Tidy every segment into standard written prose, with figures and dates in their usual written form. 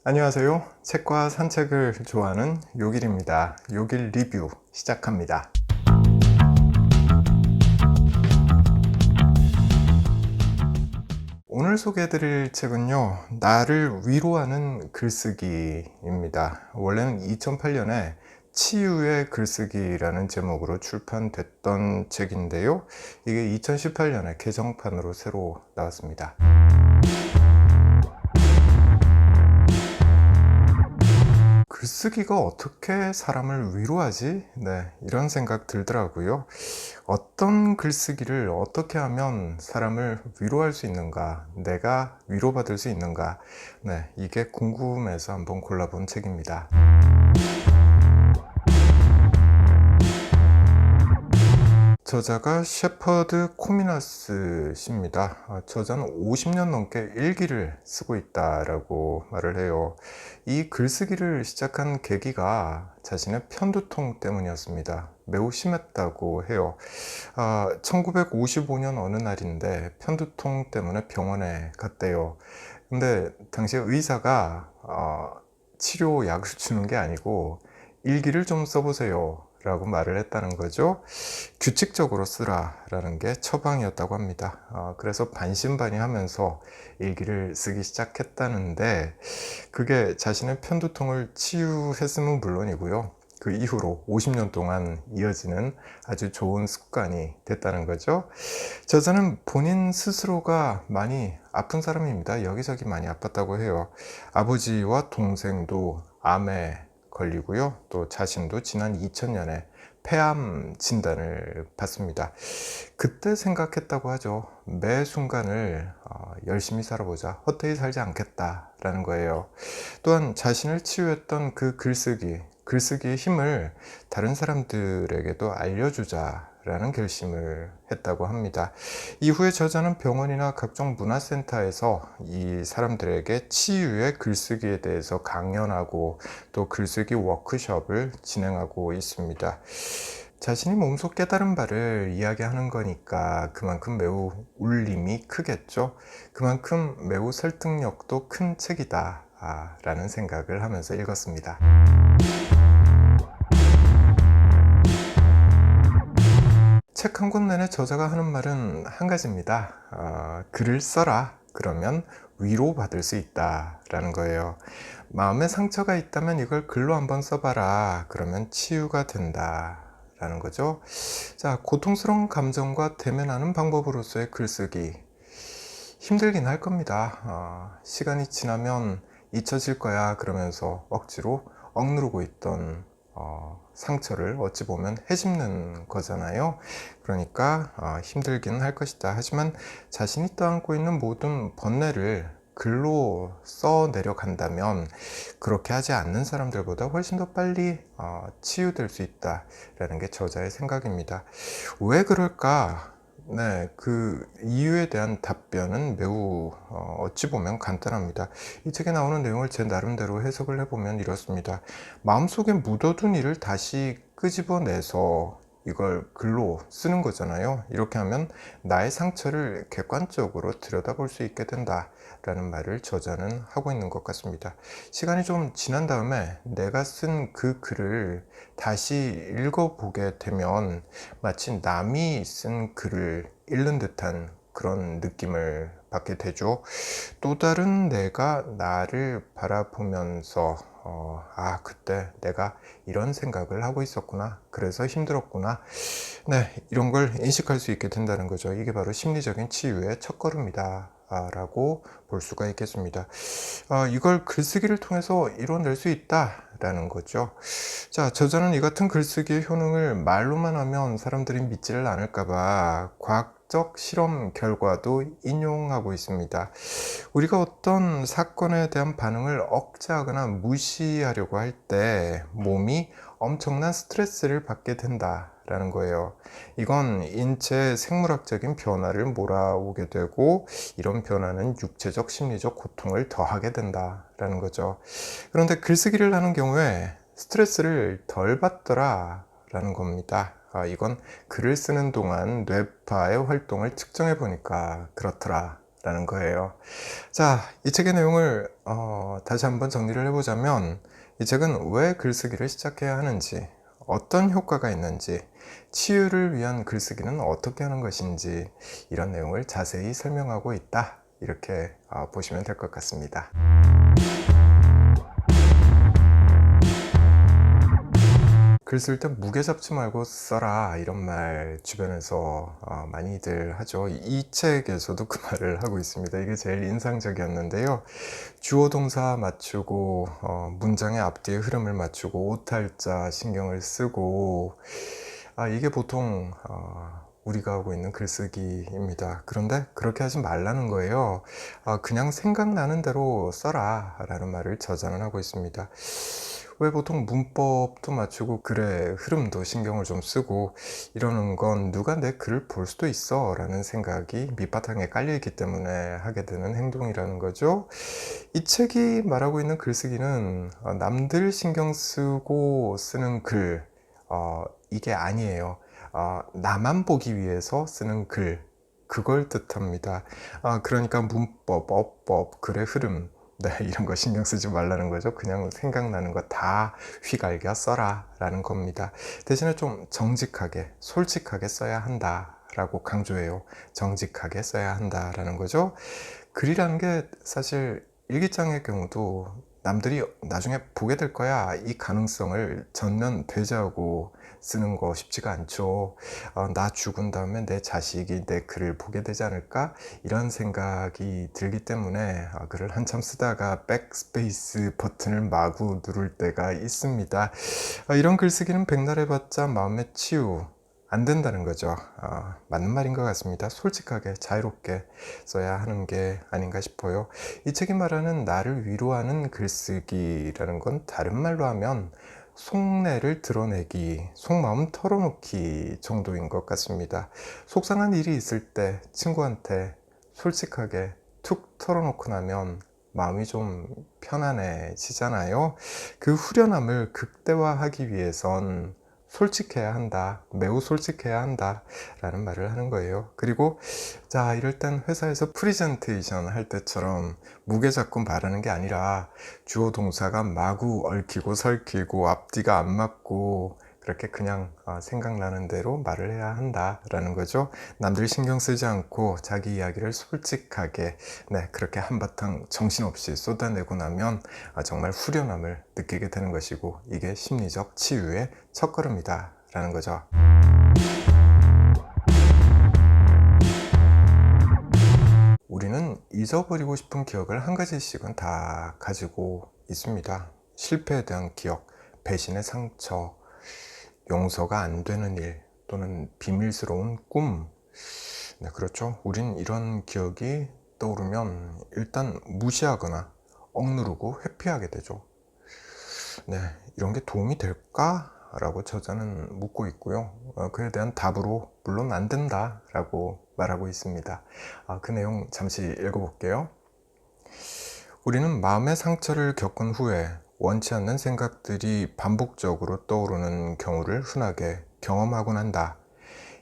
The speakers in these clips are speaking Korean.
안녕하세요. 책과 산책을 좋아하는 요길입니다. 요길 리뷰 시작합니다. 오늘 소개해드릴 책은요, 나를 위로하는 글쓰기입니다. 원래는 2008년에 치유의 글쓰기라는 제목으로 출판됐던 책인데요, 이게 2018년에 개정판으로 새로 나왔습니다. 글쓰기가 어떻게 사람을 위로하지? 네, 이런 생각 들더라고요. 어떤 글쓰기를 어떻게 하면 사람을 위로할 수 있는가? 내가 위로받을 수 있는가? 네, 이게 궁금해서 한번 골라본 책입니다. 저자가 셰퍼드 코미나스 씨입니다. 저자는 50년 넘게 일기를 쓰고 있다라고 말을 해요. 이 글쓰기를 시작한 계기가 자신의 편두통 때문이었습니다. 매우 심했다고 해요. 1955년 어느 날인데 편두통 때문에 병원에 갔대요. 근데 당시에 의사가 치료 약을 주는 게 아니고 일기를 좀 써보세요 라고 말을 했다는 거죠. 규칙적으로 쓰라라는 게 처방이었다고 합니다. 그래서 반신반의하면서 일기를 쓰기 시작했다는데, 그게 자신의 편두통을 치유했음은 물론이고요, 그 이후로 50년 동안 이어지는 아주 좋은 습관이 됐다는 거죠. 저자는 본인 스스로가 많이 아픈 사람입니다. 여기저기 많이 아팠다고 해요. 아버지와 동생도 암에 걸리고요, 또 자신도 지난 2000년에 폐암 진단을 받습니다. 그때 생각했다고 하죠. 매 순간을 열심히 살아보자, 헛되이 살지 않겠다라는 거예요. 또한 자신을 치유했던 그 글쓰기의 힘을 다른 사람들에게도 알려주자라는 결심을 했다고 합니다. 이후에 저자는 병원이나 각종 문화센터에서 이 사람들에게 치유의 글쓰기에 대해서 강연하고 또 글쓰기 워크숍을 진행하고 있습니다. 자신이 몸소 깨달은 바를 이야기하는 거니까 그만큼 매우 울림이 크겠죠. 그만큼 매우 설득력도 큰 책이다 라는 생각을 하면서 읽었습니다. 책 한 권 내내 저자가 하는 말은 한 가지입니다. 글을 써라. 그러면 위로받을 수 있다 라는 거예요. 마음에 상처가 있다면 이걸 글로 한번 써봐라. 그러면 치유가 된다 라는 거죠. 자, 고통스러운 감정과 대면하는 방법으로서의 글쓰기. 힘들긴 할 겁니다. 시간이 지나면 잊혀질 거야 그러면서 억지로 억누르고 있던 상처를 어찌 보면 헤집는 거잖아요. 그러니까 힘들긴 할 것이다. 하지만 자신이 떠안고 있는 모든 번뇌를 글로 써 내려간다면 그렇게 하지 않는 사람들보다 훨씬 더 빨리 치유될 수 있다라는 게 저자의 생각입니다. 왜 그럴까? 네, 그 이유에 대한 답변은 매우 어찌 보면 간단합니다. 이 책에 나오는 내용을 제 나름대로 해석을 해보면 이렇습니다. 마음속에 묻어둔 일을 다시 끄집어내서 이걸 글로 쓰는 거잖아요. 이렇게 하면 나의 상처를 객관적으로 들여다볼 수 있게 된다라는 말을 저자는 하고 있는 것 같습니다. 시간이 좀 지난 다음에 내가 쓴 그 글을 다시 읽어보게 되면 마치 남이 쓴 글을 읽는 듯한 그런 느낌을 받게 되죠. 또 다른 내가 나를 바라보면서 그때 내가 이런 생각을 하고 있었구나, 그래서 힘들었구나, 네, 이런 걸 인식할 수 있게 된다는 거죠. 이게 바로 심리적인 치유의 첫걸음이다 라고 볼 수가 있겠습니다. 이걸 글쓰기를 통해서 이뤄낼 수 있다 라는 거죠. 자, 저자는 이 같은 글쓰기의 효능을 말로만 하면 사람들이 믿지를 않을까봐 과학적 실험 결과도 인용하고 있습니다. 우리가 어떤 사건에 대한 반응을 억제하거나 무시하려고 할 때 몸이 엄청난 스트레스를 받게 된다라는 거예요. 이건 인체의 생물학적인 변화를 몰아오게 되고, 이런 변화는 육체적, 심리적 고통을 더하게 된다라는 거죠. 그런데 글쓰기를 하는 경우에 스트레스를 덜 받더라 라는 겁니다. 이건 글을 쓰는 동안 뇌파의 활동을 측정해 보니까 그렇더라 라는 거예요. 자, 이 책의 내용을 다시 한번 정리를 해보자면, 이 책은 왜 글쓰기를 시작해야 하는지, 어떤 효과가 있는지, 치유를 위한 글쓰기는 어떻게 하는 것인지, 이런 내용을 자세히 설명하고 있다, 이렇게 보시면 될 것 같습니다. 글 쓸 때 무게 잡지 말고 써라, 이런 말 주변에서 많이들 하죠. 이 책에서도 그 말을 하고 있습니다. 이게 제일 인상적이었는데요. 주어 동사 맞추고 문장의 앞뒤의 흐름을 맞추고 오탈자 신경을 쓰고, 이게 보통 우리가 하고 있는 글쓰기입니다. 그런데 그렇게 하지 말라는 거예요. 그냥 생각나는 대로 써라 라는 말을 저자는 하고 있습니다. 왜 보통 문법도 맞추고 글의 흐름도 신경을 좀 쓰고 이러는 건, 누가 내 글을 볼 수도 있어 라는 생각이 밑바탕에 깔려 있기 때문에 하게 되는 행동이라는 거죠. 이 책이 말하고 있는 글쓰기는 남들 신경 쓰고 쓰는 글, 이게 아니에요. 나만 보기 위해서 쓰는 글, 그걸 뜻합니다. 그러니까 문법, 어법, 글의 흐름, 네, 이런 거 신경 쓰지 말라는 거죠. 그냥 생각나는 거 다 휘갈겨 써라 라는 겁니다. 대신에 좀 정직하게, 솔직하게 써야 한다 라고 강조해요. 정직하게 써야 한다 라는 거죠. 글이라는 게 사실 일기장의 경우도 남들이 나중에 보게 될 거야, 이 가능성을 전면 배제하고 쓰는 거 쉽지가 않죠. 나 죽은 다음에 내 자식이 내 글을 보게 되지 않을까, 이런 생각이 들기 때문에 글을 한참 쓰다가 백스페이스 버튼을 마구 누를 때가 있습니다. 이런 글쓰기는 백날 해봤자 마음의 치유 안 된다는 거죠. 맞는 말인 것 같습니다. 솔직하게 자유롭게 써야 하는 게 아닌가 싶어요. 이 책이 말하는 나를 위로하는 글쓰기라는 건 다른 말로 하면 속내를 드러내기, 속마음 털어놓기 정도인 것 같습니다. 속상한 일이 있을 때 친구한테 솔직하게 툭 털어놓고 나면 마음이 좀 편안해지잖아요. 그 후련함을 극대화하기 위해선 솔직해야 한다, 매우 솔직해야 한다 라는 말을 하는 거예요. 그리고 자, 이럴 땐 회사에서 프리젠테이션 할 때처럼 무게 잡고 말하는 게 아니라 주어 동사가 마구 얽히고 설키고 앞뒤가 안 맞고 그렇게 그냥 생각나는 대로 말을 해야 한다라는 거죠. 남들 신경 쓰지 않고 자기 이야기를 솔직하게, 네, 그렇게 한바탕 정신없이 쏟아내고 나면 정말 후련함을 느끼게 되는 것이고, 이게 심리적 치유의 첫걸음이다 라는 거죠. 우리는 잊어버리고 싶은 기억을 한 가지씩은 다 가지고 있습니다. 실패에 대한 기억, 배신의 상처, 용서가 안 되는 일, 또는 비밀스러운 꿈. 네, 그렇죠. 우린 이런 기억이 떠오르면 일단 무시하거나 억누르고 회피하게 되죠. 네, 이런 게 도움이 될까? 라고 저자는 묻고 있고요. 그에 대한 답으로 물론 안 된다 라고 말하고 있습니다. 그 내용 잠시 읽어볼게요. 우리는 마음의 상처를 겪은 후에 원치 않는 생각들이 반복적으로 떠오르는 경우를 흔하게 경험하곤 한다.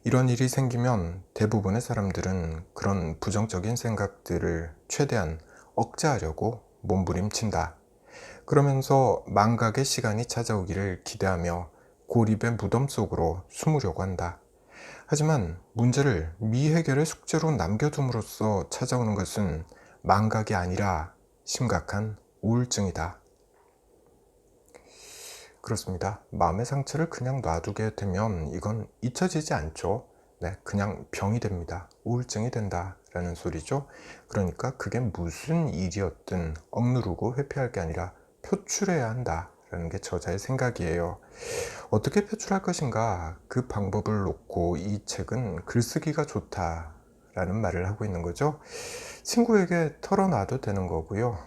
이런 일이 생기면 대부분의 사람들은 그런 부정적인 생각들을 최대한 억제하려고 몸부림친다. 그러면서 망각의 시간이 찾아오기를 기대하며 고립의 무덤 속으로 숨으려고 한다. 하지만 문제를 미해결의 숙제로 남겨둠으로써 찾아오는 것은 망각이 아니라 심각한 우울증이다. 그렇습니다. 마음의 상처를 그냥 놔두게 되면 이건 잊혀지지 않죠. 네, 그냥 병이 됩니다. 우울증이 된다 라는 소리죠. 그러니까 그게 무슨 일이었든 억누르고 회피할 게 아니라 표출해야 한다 라는 게 저자의 생각이에요. 어떻게 표출할 것인가, 그 방법을 놓고 이 책은 글쓰기가 좋다 라는 말을 하고 있는 거죠. 친구에게 털어놔도 되는 거고요.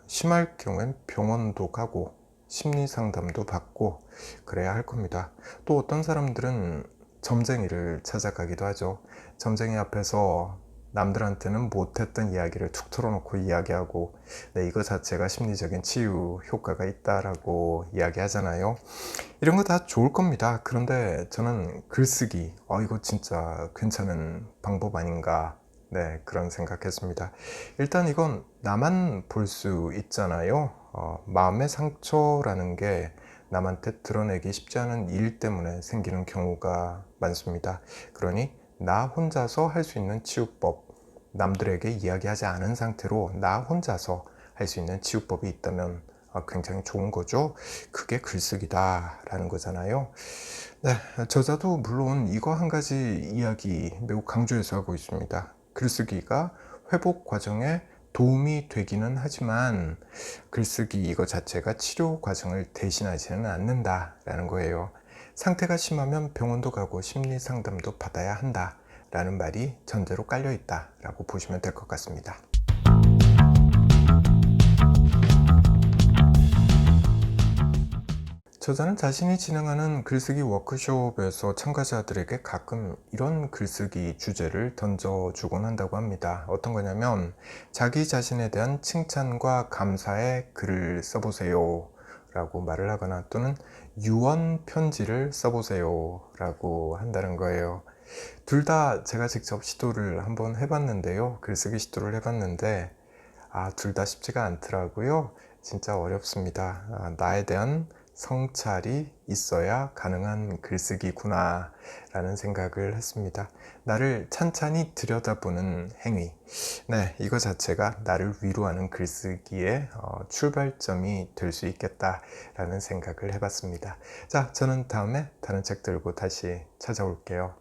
심할 경우엔 병원도 가고 심리 상담도 받고 그래야 할 겁니다. 또 어떤 사람들은 점쟁이를 찾아가기도 하죠. 점쟁이 앞에서 남들한테는 못했던 이야기를 툭 털어놓고 이야기하고, 네, 이거 자체가 심리적인 치유 효과가 있다라고 이야기하잖아요. 이런 거 다 좋을 겁니다. 그런데 저는 글쓰기, 이거 진짜 괜찮은 방법 아닌가, 네, 그런 생각했습니다. 일단 이건 나만 볼 수 있잖아요. 마음의 상처라는 게 남한테 드러내기 쉽지 않은 일 때문에 생기는 경우가 많습니다. 그러니 나 혼자서 할 수 있는 치유법, 남들에게 이야기하지 않은 상태로 나 혼자서 할 수 있는 치유법이 있다면 굉장히 좋은 거죠. 그게 글쓰기다라는 거잖아요. 네, 저자도 물론 이거 한 가지 이야기 매우 강조해서 하고 있습니다. 글쓰기가 회복 과정에 도움이 되기는 하지만 글쓰기 이거 자체가 치료 과정을 대신하지는 않는다라는 거예요. 상태가 심하면 병원도 가고 심리 상담도 받아야 한다라는 말이 전제로 깔려 있다라고 보시면 될 것 같습니다. 저자는 자신이 진행하는 글쓰기 워크숍에서 참가자들에게 가끔 이런 글쓰기 주제를 던져주곤 한다고 합니다. 어떤 거냐면 자기 자신에 대한 칭찬과 감사의 글을 써보세요 라고 말을 하거나 또는 유언 편지를 써보세요 라고 한다는 거예요. 둘 다 제가 직접 시도를 한번 해봤는데요. 글쓰기 시도를 해봤는데 둘 다 쉽지가 않더라고요. 진짜 어렵습니다. 나에 대한 성찰이 있어야 가능한 글쓰기구나 라는 생각을 했습니다. 나를 찬찬히 들여다보는 행위, 네, 이거 자체가 나를 위로하는 글쓰기의 출발점이 될 수 있겠다 라는 생각을 해봤습니다. 자, 저는 다음에 다른 책 들고 다시 찾아올게요.